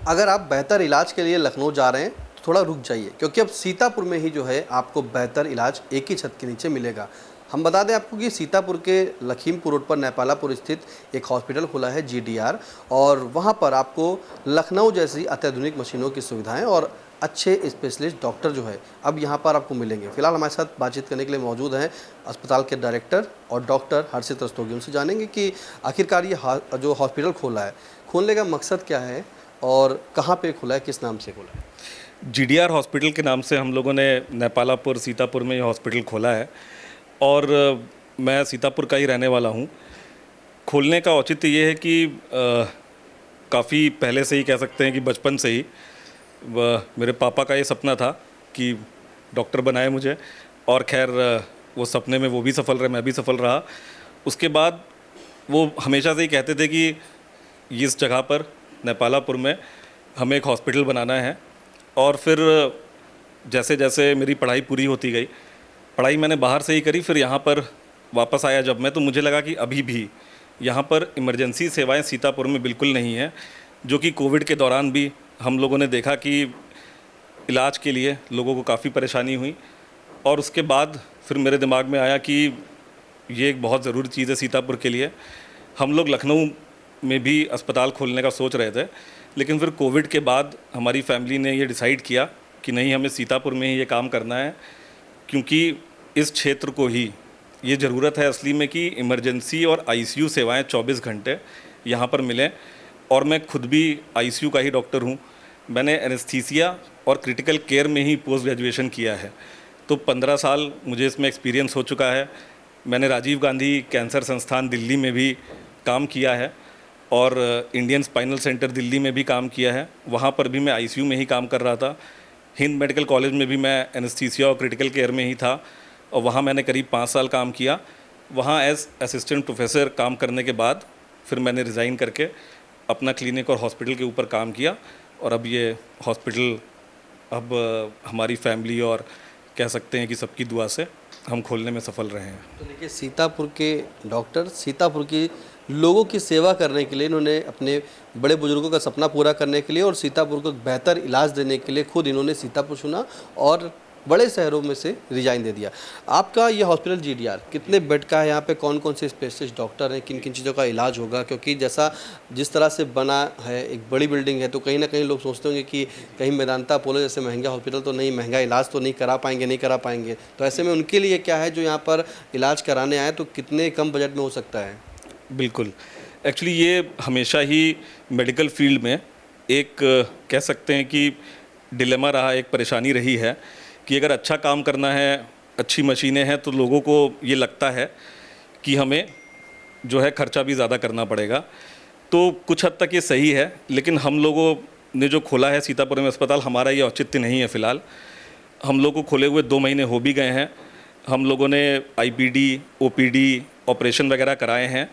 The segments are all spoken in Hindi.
अगर आप बेहतर इलाज के लिए लखनऊ जा रहे हैं तो थोड़ा रुक जाइए, क्योंकि अब सीतापुर में ही जो है आपको बेहतर इलाज एक ही छत के नीचे मिलेगा। हम बता दें आपको कि सीतापुर के लखीमपुर रोड पर नेपालापुर स्थित एक हॉस्पिटल खुला है जीडीआर, और वहाँ पर आपको लखनऊ जैसी अत्याधुनिक मशीनों की सुविधाएं और अच्छे स्पेशलिस्ट डॉक्टर जो है अब यहाँ पर आपको मिलेंगे। फिलहाल हमारे साथ बातचीत करने के लिए मौजूद हैं अस्पताल के डायरेक्टर और डॉक्टर हर्षित रस्तोगी। उनसे जानेंगे कि आखिरकार ये जो हॉस्पिटल खोला है, खोलने का मकसद क्या है और कहाँ पे खुला है, किस नाम से खुला है। जीडीआर हॉस्पिटल के नाम से हम लोगों ने नेपालापुर सीतापुर में ये हॉस्पिटल खोला है, और मैं सीतापुर का ही रहने वाला हूँ। खोलने का औचित्य ये है कि काफ़ी पहले से ही कह सकते हैं कि बचपन से ही मेरे पापा का ये सपना था कि डॉक्टर बनाए मुझे, और खैर वो सपने में वो भी सफल रहे, मैं भी सफल रहा। उसके बाद वो हमेशा से ही कहते थे कि इस जगह पर नेपालापुर में हमें एक हॉस्पिटल बनाना है। और फिर जैसे जैसे मेरी पढ़ाई पूरी होती गई, पढ़ाई मैंने बाहर से ही करी, फिर यहाँ पर वापस आया जब मैं, तो मुझे लगा कि अभी भी यहाँ पर इमरजेंसी सेवाएं सीतापुर में बिल्कुल नहीं हैं, जो कि कोविड के दौरान भी हम लोगों ने देखा कि इलाज के लिए लोगों को काफ़ी परेशानी हुई। और उसके बाद फिर मेरे दिमाग में आया कि ये एक बहुत ज़रूरी चीज़ है सीतापुर के लिए। हम लोग लखनऊ में भी अस्पताल खोलने का सोच रहे थे, लेकिन फिर कोविड के बाद हमारी फैमिली ने ये डिसाइड किया कि नहीं, हमें सीतापुर में ही ये काम करना है, क्योंकि इस क्षेत्र को ही ये ज़रूरत है असली में कि इमरजेंसी और आईसीयू सेवाएं 24 घंटे यहाँ पर मिलें। और मैं खुद भी आईसीयू का ही डॉक्टर हूँ। मैंने एनेस्थीसिया और क्रिटिकल केयर में ही पोस्ट ग्रेजुएशन किया है, तो 15 साल मुझे इसमें एक्सपीरियंस हो चुका है। मैंने राजीव गांधी कैंसर संस्थान दिल्ली में भी काम किया है, और इंडियन स्पाइनल सेंटर दिल्ली में भी काम किया है, वहाँ पर भी मैं आईसीयू में ही काम कर रहा था। हिंद मेडिकल कॉलेज में भी मैं एनेस्थीसिया और क्रिटिकल केयर में ही था, और वहाँ मैंने करीब 5 साल काम किया। वहाँ एज असिस्टेंट प्रोफेसर काम करने के बाद फिर मैंने रिज़ाइन करके अपना क्लिनिक और हॉस्पिटल के ऊपर काम किया, और अब ये हॉस्पिटल अब हमारी फैमिली और कह सकते हैं कि सबकी दुआ से हम खोलने में सफल रहे हैं। तो देखिए, सीतापुर के डॉक्टर सीतापुर की लोगों की सेवा करने के लिए, इन्होंने अपने बड़े बुजुर्गों का सपना पूरा करने के लिए और सीतापुर को बेहतर इलाज देने के लिए खुद इन्होंने सीतापुर चुना और बड़े शहरों में से रिजाइन दे दिया। आपका ये हॉस्पिटल जीडीआर कितने बेड का है, यहाँ पे कौन कौन से स्पेशलिस्ट डॉक्टर हैं, किन किन चीज़ों का इलाज होगा? क्योंकि जिस तरह से बना है, एक बड़ी बिल्डिंग है, तो कहीं ना कहीं लोग सोचते होंगे कि कहीं मेदांता अपोलो जैसे महंगा हॉस्पिटल तो नहीं, महंगा इलाज तो नहीं करा पाएंगे। तो ऐसे में उनके लिए क्या है जो यहाँ पर इलाज कराने आए, तो कितने कम बजट में हो सकता है? बिल्कुल, एक्चुअली ये हमेशा ही मेडिकल फील्ड में एक कह सकते हैं कि डिलेमा रहा, एक परेशानी रही है कि अगर अच्छा काम करना है, अच्छी मशीनें हैं, तो लोगों को ये लगता है कि हमें जो है खर्चा भी ज़्यादा करना पड़ेगा। तो कुछ हद तक ये सही है, लेकिन हम लोगों ने जो खोला है सीतापुर में अस्पताल, हमारा ये औचित्य नहीं है। फ़िलहाल हम लोग को खोले हुए 2 महीने हो भी गए हैं। हम लोगों ने आईपीडी, ओपीडी, ऑपरेशन वगैरह कराए हैं,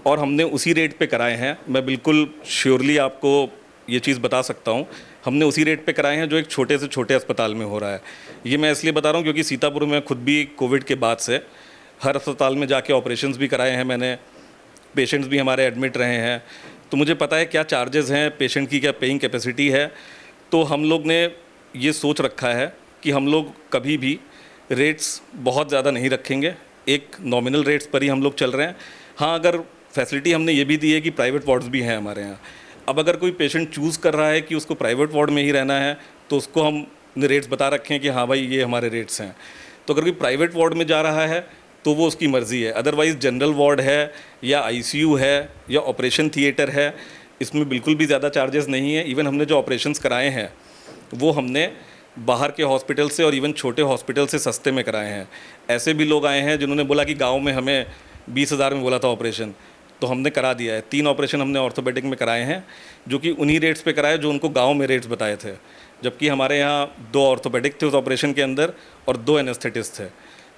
और हमने उसी रेट पे कराए हैं। मैं बिल्कुल श्योरली आपको ये चीज़ बता सकता हूँ, हमने उसी रेट पे कराए हैं जो एक छोटे से छोटे अस्पताल में हो रहा है। ये मैं इसलिए बता रहा हूँ क्योंकि सीतापुर में खुद भी कोविड के बाद से हर अस्पताल में जाके ऑपरेशंस भी कराए हैं मैंने, पेशेंट्स भी हमारे एडमिट रहे हैं, तो मुझे पता है क्या चार्जेस हैं, पेशेंट की क्या पेइंग कैपेसिटी है। तो हम लोग ने ये सोच रखा है कि हम लोग कभी भी रेट्स बहुत ज़्यादा नहीं रखेंगे, एक नॉमिनल रेट्स पर ही हम लोग चल रहे हैं। हाँ, अगर फैसिलिटी हमने ये भी दी है कि प्राइवेट वार्ड्स भी हैं हमारे यहाँ। अब अगर कोई पेशेंट चूज़ कर रहा है कि उसको प्राइवेट वार्ड में ही रहना है, तो उसको हमने रेट्स बता रखे हैं कि हाँ भाई, ये हमारे रेट्स हैं। तो अगर कोई प्राइवेट वार्ड में जा रहा है तो वो उसकी मर्ज़ी है। अदरवाइज़ जनरल वार्ड है या आईसीयू है या ऑपरेशन थिएटर है, इसमें बिल्कुल भी ज़्यादा चार्जेस नहीं है। इवन हमने जो ऑपरेशंस कराए हैं वो हमने बाहर के हॉस्पिटल से और इवन छोटे हॉस्पिटल से सस्ते में कराए हैं। ऐसे भी लोग आए हैं जिन्होंने बोला कि गाँव में हमें 20,000 में बोला था ऑपरेशन, तो हमने करा दिया है। 3 ऑपरेशन हमने ऑर्थोपेडिक में कराए हैं, जो कि उन्हीं रेट्स पे कराए जो उनको गांव में रेट्स बताए थे। जबकि हमारे यहाँ 2 ऑर्थोपेडिक थे उस ऑपरेशन के अंदर और 2 एनेस्थेटिस्ट थे,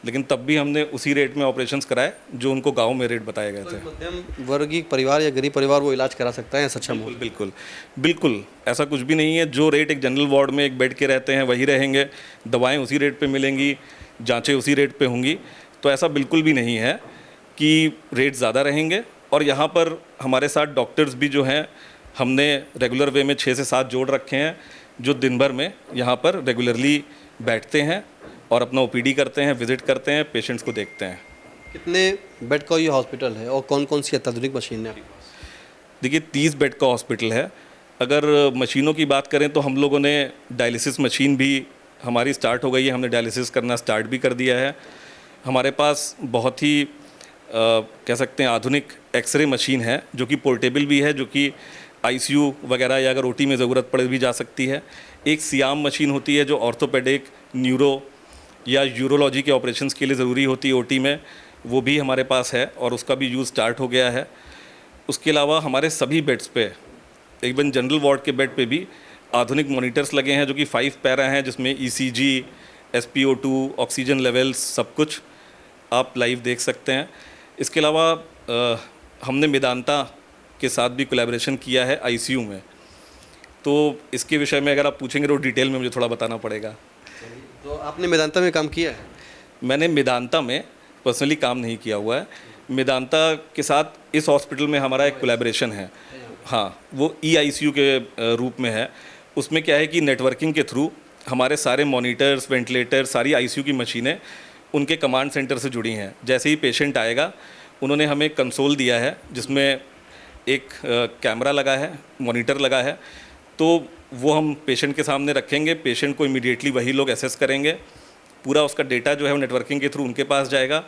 लेकिन तब भी हमने उसी रेट में ऑपरेशंस कराए जो उनको गांव में रेट बताए गए थे। तो मध्यम वर्गीय परिवार या गरीब परिवार वो इलाज करा सकता है सच्चा? बिल्कुल बिल्कुल बिल्कुल, ऐसा कुछ भी नहीं है। जो रेट एक जनरल वार्ड में एक बेड के रहते हैं वही रहेंगे, दवाएँ उसी रेट पर मिलेंगी, जाँचें उसी रेट पर होंगी। तो ऐसा बिल्कुल भी नहीं है कि रेट ज़्यादा रहेंगे। और यहाँ पर हमारे साथ डॉक्टर्स भी जो हैं हमने रेगुलर वे में 6 से 7 जोड़ रखे हैं जो दिन भर में यहाँ पर रेगुलरली बैठते हैं और अपना ओपीडी करते हैं, विजिट करते हैं, पेशेंट्स को देखते हैं। कितने बेड का ये हॉस्पिटल है और कौन कौन सी अत्याधुनिक मशीनें हैं? देखिए 30 बेड का हॉस्पिटल है। अगर मशीनों की बात करें तो हम लोगों ने डायलिसिस मशीन भी हमारी स्टार्ट हो गई है, हमने डायलिसिस करना स्टार्ट भी कर दिया है। हमारे पास बहुत ही कह सकते हैं आधुनिक एक्सरे मशीन है जो कि पोर्टेबल भी है, जो कि आईसीयू वगैरह या अगर ओटी में ज़रूरत पड़े भी जा सकती है। एक सियाम मशीन होती है जो ऑर्थोपेडिक, न्यूरो या यूरोलॉजी के ऑपरेशंस के लिए ज़रूरी होती है ओटी में, वो भी हमारे पास है और उसका भी यूज़ स्टार्ट हो गया है। उसके अलावा हमारे सभी बेड्स पे, इवन जनरल वार्ड के बेड पे भी आधुनिक मॉनिटर्स लगे हैं जो कि 5 पैरा हैं, जिसमें ईसीजी, SpO2, ऑक्सीजन लेवल्स सब कुछ आप लाइव देख सकते हैं। इसके अलावा हमने मेदांता के साथ भी कोलैबोरेशन किया है आईसीयू में, तो इसके विषय में अगर आप पूछेंगे तो डिटेल में मुझे थोड़ा बताना पड़ेगा। तो आपने मेदांता में काम किया है? मैंने मेदांता में पर्सनली काम नहीं किया हुआ है। मेदांता के साथ इस हॉस्पिटल में हमारा एक कोलैबोरेशन है, हाँ, वो EICU के रूप में है। उसमें क्या है कि नेटवर्किंग के थ्रू हमारे सारे मॉनिटर्स, वेंटिलेटर, सारी ICU की मशीनें उनके कमांड सेंटर से जुड़ी हैं। जैसे ही पेशेंट आएगा उन्होंने हमें कंसोल दिया है जिसमें एक कैमरा लगा है, मॉनिटर लगा है, तो वो हम पेशेंट के सामने रखेंगे। पेशेंट को इमीडिएटली वही लोग असेस करेंगे, पूरा उसका डेटा जो है वो नेटवर्किंग के थ्रू उनके पास जाएगा।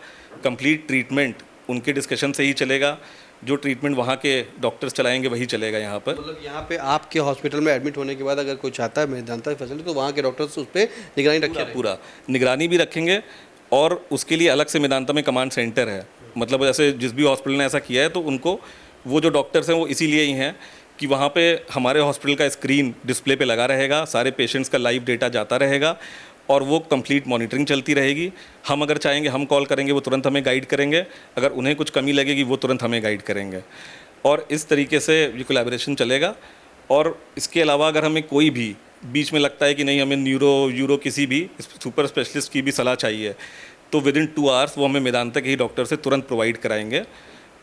कंप्लीट ट्रीटमेंट उनके डिस्कशन से ही चलेगा, जो ट्रीटमेंट वहाँ के डॉक्टर्स चलाएंगे वही चलेगा यहाँ पर। मतलब यहाँ पे आपके हॉस्पिटल में एडमिट होने के बाद अगर कोई चाहता है मेदांता की फैसिलिटी तो वहाँ के डॉक्टर्स उस पर निगरानी रखेंगे? पूरा निगरानी भी रखेंगे और उसके लिए अलग से मेदांता में कमांड सेंटर है। मतलब जैसे जिस भी हॉस्पिटल ने ऐसा किया है तो उनको वो जो डॉक्टर्स हैं वो इसीलिए ही हैं कि वहाँ पे हमारे हॉस्पिटल का स्क्रीन डिस्प्ले पे लगा रहेगा, सारे पेशेंट्स का लाइव डेटा जाता रहेगा और वो कंप्लीट मॉनिटरिंग चलती रहेगी। हम अगर चाहेंगे हम कॉल करेंगे, वो तुरंत हमें गाइड करेंगे, अगर उन्हें कुछ कमी लगेगी वो तुरंत हमें गाइड करेंगे और इस तरीके से ये कोलैबोरेशन चलेगा। और इसके अलावा अगर हमें कोई भी बीच में लगता है कि नहीं हमें यूरो किसी भी सुपर स्पेशलिस्ट की भी सलाह चाहिए तो विदिन 2 आवर्स वो हमें मेदांता के ही डॉक्टर से तुरंत प्रोवाइड कराएंगे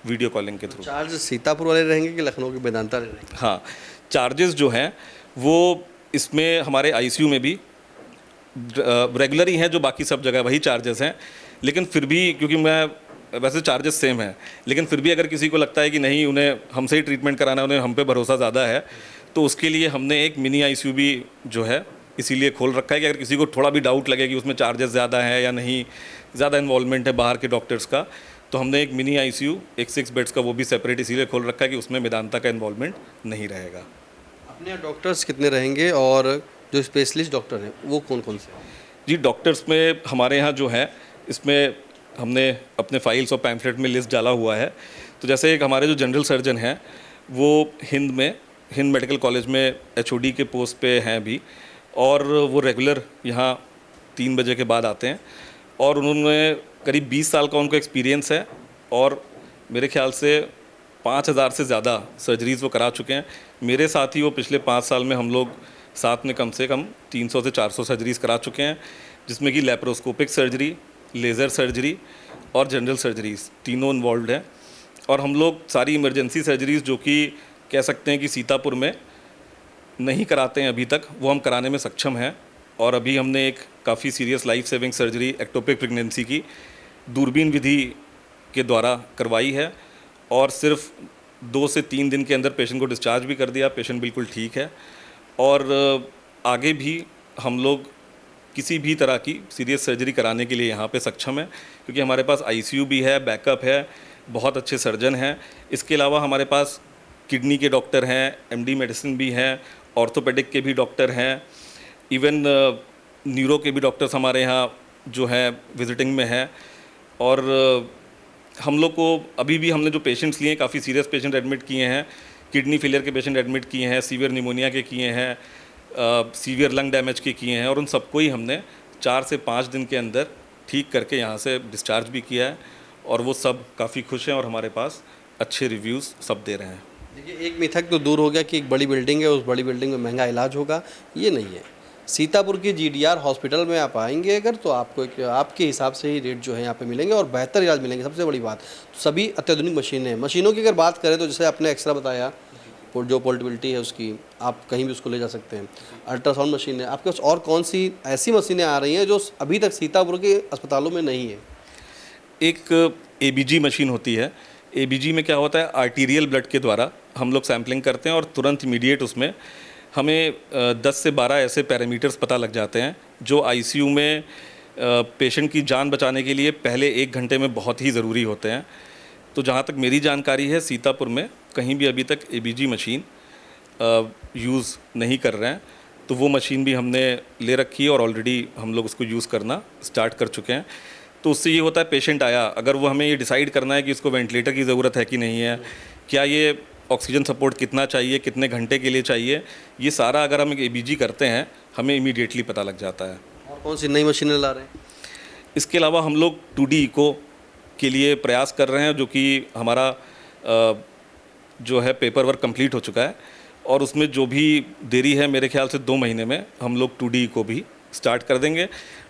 वीडियो कॉलिंग के थ्रू। चार्ज सीतापुर वाले रहेंगे कि लखनऊ के मेदांता रहेंगे? हाँ, चार्जेस जो हैं वो इसमें हमारे आईसीयू में भी रेगुलर ही हैं, जो बाकी सब जगह वही चार्जेस हैं। लेकिन फिर भी क्योंकि मैं वैसे चार्जेस सेम हैं, लेकिन फिर भी अगर किसी को लगता है कि नहीं उन्हें हमसे ही ट्रीटमेंट कराना है, उन्हें हम पे भरोसा ज़्यादा है, तो उसके लिए हमने एक मिनी आईसीयू भी जो है इसीलिए खोल रखा है कि अगर किसी को थोड़ा भी डाउट लगे कि उसमें चार्जेस ज़्यादा है या नहीं, ज़्यादा इन्वॉल्वमेंट है बाहर के डॉक्टर्स का, तो हमने एक मिनी आईसीयू, एक 6 बेड्स का वो भी सेपरेट इसीलिए खोल रखा है कि उसमें मेदांता का इन्वॉल्वमेंट नहीं रहेगा। अपने यहाँ डॉक्टर्स कितने रहेंगे और जो स्पेशलिस्ट डॉक्टर हैं वो कौन कौन से हैं? जी, डॉक्टर्स में हमारे यहाँ जो है इसमें हमने अपने फाइल्स और पैम्फलेट में लिस्ट डाला हुआ है। तो जैसे एक हमारे जो जनरल सर्जन हैं वो हिंद मेडिकल कॉलेज में HOD के पोस्ट पे हैं अभी, और वो रेगुलर यहाँ 3 बजे के बाद आते हैं और उन्होंने करीब 20 साल का उनको एक्सपीरियंस है और मेरे ख्याल से 5000 से ज़्यादा सर्जरीज़ वो करा चुके हैं। मेरे साथ ही वो पिछले 5 साल में हम लोग साथ में कम से कम 300 से 400 सर्जरीज़ करा चुके हैं, जिसमें कि लेप्रोस्कोपिक सर्जरी, लेज़र सर्जरी और जनरल सर्जरीज़ तीनों इन्वॉल्व हैं। और हम लोग सारी इमरजेंसी सर्जरीज़ जो कि कह सकते हैं कि सीतापुर में नहीं कराते हैं अभी तक, वो हम कराने में सक्षम हैं। और अभी हमने एक काफ़ी serious life saving surgery ectopic pregnancy की दूरबीन विधि के द्वारा करवाई है और सिर्फ 2 से 3 दिन के अंदर पेशेंट को डिस्चार्ज भी कर दिया। पेशेंट बिल्कुल ठीक है और आगे भी हम लोग किसी भी तरह की सीरियस सर्जरी कराने के लिए यहाँ पे सक्षम है, क्योंकि हमारे पास आईसीयू भी है, बैकअप है, बहुत अच्छे सर्जन हैं। इसके अलावा हमारे पास किडनी के डॉक्टर हैं, MD मेडिसिन भी हैं, ऑर्थोपेडिक के भी डॉक्टर हैं, इवन न्यूरो के भी डॉक्टर्स हमारे यहाँ जो हैं विजिटिंग में हैं। और हम लोग को अभी भी हमने जो पेशेंट्स लिए हैं, काफ़ी सीरियस पेशेंट एडमिट किए हैं, किडनी फेलियर के पेशेंट एडमिट किए हैं, सीवियर निमोनिया के किए हैं, सीवियर लंग डैमेज के किए हैं, और उन सबको ही हमने 4 से 5 दिन के अंदर ठीक करके यहाँ से डिस्चार्ज भी किया है और वो सब काफ़ी खुश हैं और हमारे पास अच्छे रिव्यूज़ सब दे रहे हैं। देखिए, एक मिथक तो दूर हो गया कि एक बड़ी बिल्डिंग है, उस बड़ी बिल्डिंग में महंगा इलाज होगा, ये नहीं है। सीतापुर की GDR हॉस्पिटल में आप आएंगे अगर तो आपको एक आपके हिसाब से ही रेट जो है यहाँ पे मिलेंगे और बेहतर इलाज मिलेंगे। सबसे बड़ी बात, सभी अत्याधुनिक मशीनें, मशीनों की अगर बात करें तो जैसे आपने एक्सरा बताया, जो पोर्टेबिलिटी है उसकी, आप कहीं भी उसको ले जा सकते हैं। अल्ट्रासाउंड मशीन है आपके पास। और कौन सी ऐसी मशीनें आ रही हैं जो अभी तक सीतापुर के अस्पतालों में नहीं है? एक एबीजी मशीन होती है। एबीजी में क्या होता है, आर्टीरियल ब्लड के द्वारा हम लोग सैम्पलिंग करते हैं और तुरंत इमीडिएट उसमें हमें 10 से 12 ऐसे पैरामीटर्स पता लग जाते हैं जो आईसीयू में पेशेंट की जान बचाने के लिए पहले 1 घंटे में बहुत ही ज़रूरी होते हैं। तो जहाँ तक मेरी जानकारी है, सीतापुर में कहीं भी अभी तक एबीजी मशीन यूज़ नहीं कर रहे हैं। तो वो मशीन भी हमने ले रखी है और ऑलरेडी हम लोग उसको यूज़ करना स्टार्ट कर चुके हैं। तो उससे ये होता है, पेशेंट आया, अगर वो हमें ये डिसाइड करना है कि इसको वेंटिलेटर की ज़रूरत है कि नहीं है, क्या ये ऑक्सीजन सपोर्ट कितना चाहिए, कितने घंटे के लिए चाहिए, ये सारा अगर हम एबीजी करते हैं हमें इमीडिएटली पता लग जाता है। और कौन सी नई मशीनें ला रहे हैं? इसके अलावा हम लोग 2D इको के लिए प्रयास कर रहे हैं, जो कि हमारा जो है पेपर वर्क कंप्लीट हो चुका है और उसमें जो भी देरी है, मेरे ख्याल से 2 महीने में हम लोग 2D इको भी स्टार्ट कर देंगे।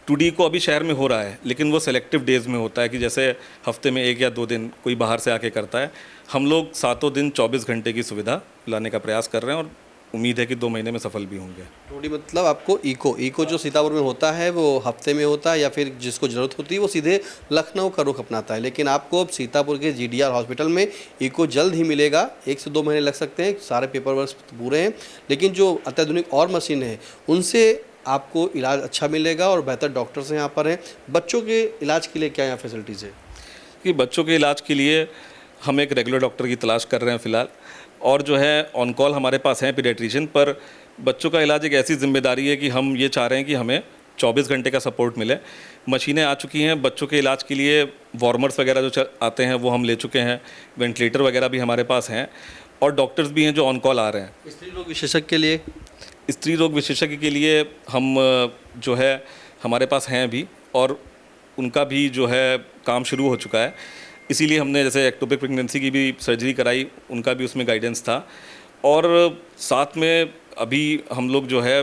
2D इको अभी शहर में हो रहा है, लेकिन वो सेलेक्टिव डेज़ में होता है कि जैसे हफ्ते में 1 या 2 दिन कोई बाहर से आके करता है। हम लोग 7 दिन 24 घंटे की सुविधा लाने का प्रयास कर रहे हैं और उम्मीद है कि 2 महीने में सफल भी होंगे। 2D मतलब आपको इको जो सीतापुर में होता है वो हफ्ते में होता है, या फिर जिसको ज़रूरत होती है वो सीधे लखनऊ का रुख अपनाता है। लेकिन आपको अब सीतापुर के जीडीआर हॉस्पिटल में इको जल्द ही मिलेगा। 1 से 2 महीने लग सकते हैं, सारे पेपर वर्क पूरे हैं। लेकिन जो अत्याधुनिक और मशीन है उनसे आपको इलाज अच्छा मिलेगा और बेहतर डॉक्टर्स यहाँ पर हैं। बच्चों के इलाज के लिए क्या यहाँ फैसिलिटीज़ है? कि बच्चों के इलाज के लिए हम एक रेगुलर डॉक्टर की तलाश कर रहे हैं फ़िलहाल, और जो है ऑन कॉल हमारे पास हैं पीडियाट्रिशियन। पर बच्चों का इलाज एक ऐसी जिम्मेदारी है कि हम ये चाह रहे हैं कि हमें 24 घंटे का सपोर्ट मिले। मशीनें आ चुकी हैं बच्चों के इलाज के लिए, वार्मर्स वगैरह जो आते हैं वो हम ले चुके हैं, वेंटिलेटर वगैरह भी हमारे पास हैं और डॉक्टर्स भी हैं जो ऑन कॉल आ रहे हैं। स्त्री रोग विशेषज्ञ के लिए? स्त्री रोग विशेषज्ञ के लिए हम जो है हमारे पास हैं अभी, और उनका भी जो है काम शुरू हो चुका है। इसीलिए हमने जैसे एक्टोपिक प्रेगनेंसी की भी सर्जरी कराई, उनका भी उसमें गाइडेंस था। और साथ में अभी हम लोग जो है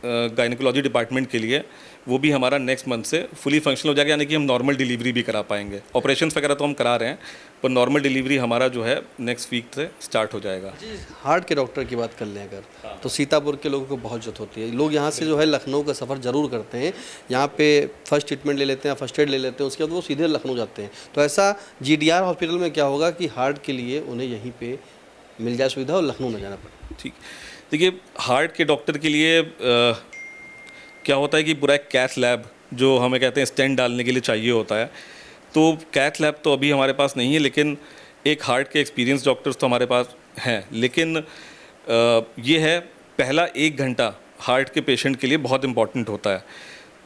गायनिकोलॉजी डिपार्टमेंट के लिए, वो भी हमारा नेक्स्ट मंथ से फुली फंक्शनल हो जाएगा, यानी कि हम नॉर्मल डिलीवरी भी करा पाएंगे। ऑपरेशंस वगैरह तो हम करा रहे हैं, पर नॉर्मल डिलीवरी हमारा जो है नेक्स्ट वीक से स्टार्ट हो जाएगा। हार्ट के डॉक्टर की बात कर लें अगर, तो सीतापुर के लोगों को बहुत जरूरत होती है। लोग यहाँ से जो है लखनऊ का सफ़र जरूर करते हैं, यहाँ पे फर्स्ट ट्रीटमेंट ले लेते हैं, फर्स्ट एड ले लेते हैं, उसके बाद वो सीधे लखनऊ जाते हैं। तो ऐसा जीडीआर हॉस्पिटल में क्या होगा कि हार्ट के लिए उन्हें यहीं पे मिल जाए सुविधा और लखनऊ न जाना पड़े। ठीक, देखिए हार्ट के डॉक्टर के लिए क्या होता है कि पूरा एक कैथ लैब, जो हमें कहते हैं स्टेंट डालने के लिए चाहिए होता है। तो कैथ लैब तो अभी हमारे पास नहीं है, लेकिन एक हार्ट के एक्सपीरियंस डॉक्टर्स तो हमारे पास हैं। लेकिन ये है, पहला 1 घंटा हार्ट के पेशेंट के लिए बहुत इंपॉर्टेंट होता है।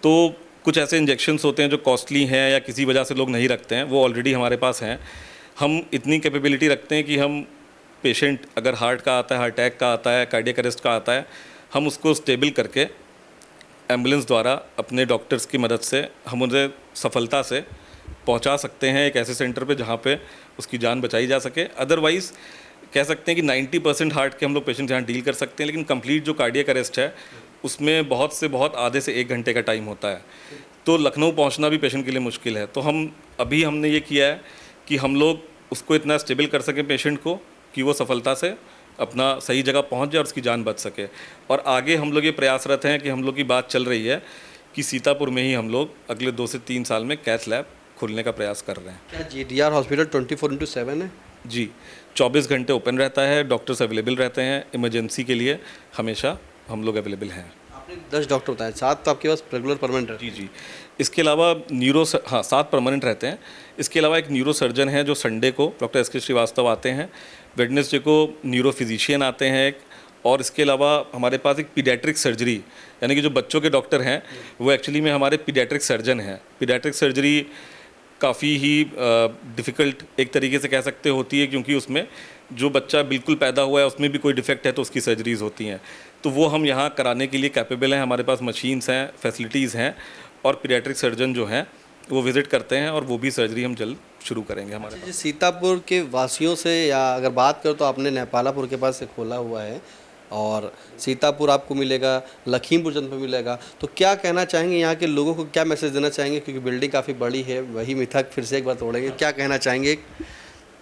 तो कुछ ऐसे इंजेक्शन्स होते हैं जो कॉस्टली हैं या किसी वजह से लोग नहीं रखते हैं, वो ऑलरेडी हमारे पास हैं। हम इतनी कैपेबिलिटी रखते हैं कि हम पेशेंट अगर हार्ट का आता है, हार्ट अटैक का आता है, कार्डियक अरेस्ट का आता है, हम उसको स्टेबल करके एम्बुलेंस द्वारा अपने डॉक्टर्स की मदद से हम उन्हें सफलता से पहुंचा सकते हैं एक ऐसे सेंटर पे जहां पे उसकी जान बचाई जा सके। अदरवाइज़ कह सकते हैं कि 90% हार्ट के हम लोग पेशेंट यहाँ डील कर सकते हैं, लेकिन कंप्लीट जो कार्डियक अरेस्ट है उसमें बहुत से बहुत आधे से 1 घंटे का टाइम होता है। तो लखनऊ पहुँचना भी पेशेंट के लिए मुश्किल है। तो हमने ये किया है कि हम लोग उसको इतना स्टेबल कर सकें पेशेंट को कि वो सफलता से अपना सही जगह पहुंच जाए और उसकी जान बच सके। और आगे हम लोग ये प्रयासरत हैं कि हम लोग की बात चल रही है कि सीतापुर में ही हम लोग अगले 2 से 3 साल में कैथ लैब खोलने का प्रयास कर रहे हैं। क्या जीडीआर हॉस्पिटल 24/7 है? जी, 24 घंटे ओपन रहता है, डॉक्टर्स अवेलेबल रहते हैं, इमरजेंसी के लिए हमेशा हम लोग अवेलेबल हैं। आपने 10 डॉक्टर बताया, 7 तो आपके पास रेगुलर परमानेंट है? जी। इसके अलावा 7 परमानेंट रहते हैं। इसके अलावा एक न्यूरो सर्जन है जो संडे को डॉक्टर एस के श्रीवास्तव आते हैं, वेडनेसडे को न्यूरो फिजिशियन आते हैं एक, और इसके अलावा हमारे पास एक पीडियाट्रिक सर्जरी, यानी कि जो बच्चों के डॉक्टर हैं वो एक्चुअली में हमारे पीडियाट्रिक सर्जन हैं। पीडियाट्रिक सर्जरी काफ़ी ही डिफ़िकल्ट एक तरीके से कह सकते होती है, क्योंकि उसमें जो बच्चा बिल्कुल पैदा हुआ है उसमें भी कोई डिफेक्ट है तो उसकी सर्जरीज़ होती हैं। तो वो हम यहाँ कराने के लिए कैपेबल हैं, हमारे पास मशीन्स हैं, फैसिलिटीज़ हैं, और पीडियाट्रिक सर्जन जो हैं वो विज़िट करते हैं, और वो भी सर्जरी हम जल्द शुरू करेंगे हमारे पास। सीतापुर के वासियों से या अगर बात करो तो आपने नेपालापुर के पास से खोला हुआ है, और सीतापुर आपको मिलेगा, लखीमपुर जनपद मिलेगा। तो क्या कहना चाहेंगे यहाँ के लोगों को, क्या मैसेज देना चाहेंगे, क्योंकि बिल्डिंग काफ़ी बड़ी है, वही मिथक फिर से एक बार तोड़ेंगे, क्या कहना चाहेंगे?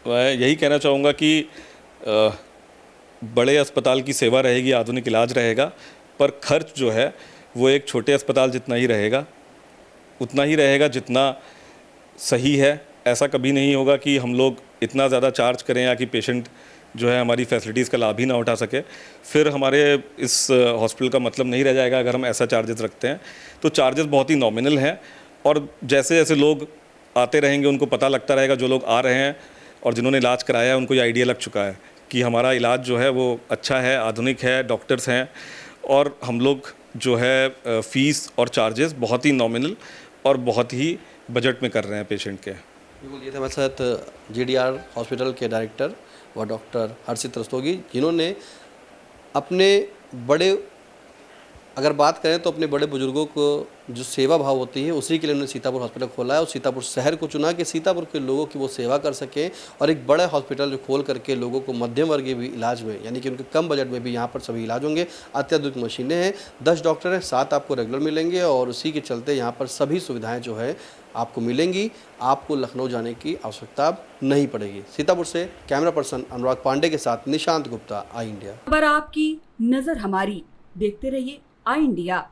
मैं यही कहना चाहूँगा कि बड़े अस्पताल की सेवा रहेगी, आधुनिक इलाज रहेगा, पर खर्च जो है वो एक छोटे अस्पताल जितना ही रहेगा, उतना ही रहेगा जितना सही है। ऐसा कभी नहीं होगा कि हम लोग इतना ज़्यादा चार्ज करें या कि पेशेंट जो है हमारी फैसिलिटीज़ का लाभ ही ना उठा सके। फिर हमारे इस हॉस्पिटल का मतलब नहीं रह जाएगा अगर हम ऐसा चार्जेस रखते हैं। तो चार्जेस बहुत ही नॉमिनल हैं और जैसे जैसे लोग आते रहेंगे उनको पता लगता रहेगा, जो लोग आ रहे हैं और जिन्होंने इलाज कराया है उनको ये आइडिया लग चुका है कि हमारा इलाज जो है वो अच्छा है, आधुनिक है, डॉक्टर्स हैं और हम लोग जो है फ़ीस और चार्जेस बहुत ही नॉमिनल और बहुत ही बजट में कर रहे हैं पेशेंट के। बिल्कुल, ये थे हमारे साथ जीडीआर हॉस्पिटल के डायरेक्टर व डॉक्टर हर्षित रस्तोगी, जिन्होंने अपने बड़े, अगर बात करें तो अपने बड़े बुजुर्गों को जो सेवा भाव होती है उसी के लिए उन्होंने सीतापुर हॉस्पिटल खोला है और सीतापुर शहर को चुना कि सीतापुर के लोगों की वो सेवा कर सकें और एक बड़ा हॉस्पिटल जो खोल करके लोगों को मध्यम वर्गीय भी इलाज में, यानी कि उनके कम बजट में भी यहाँ पर सभी इलाज होंगे। अत्याधुनिक मशीनें हैं, 10 डॉक्टर हैं, 7 आपको रेगुलर मिलेंगे और उसी के चलते यहाँ पर सभी सुविधाएँ जो है आपको मिलेंगी। आपको लखनऊ जाने की आवश्यकता नहीं पड़ेगी। सीतापुर से कैमरा पर्सन अनुराग पांडे के साथ निशांत गुप्ता, आई इंडिया। खबर आपकी, नजर हमारी, देखते रहिए आई इंडिया।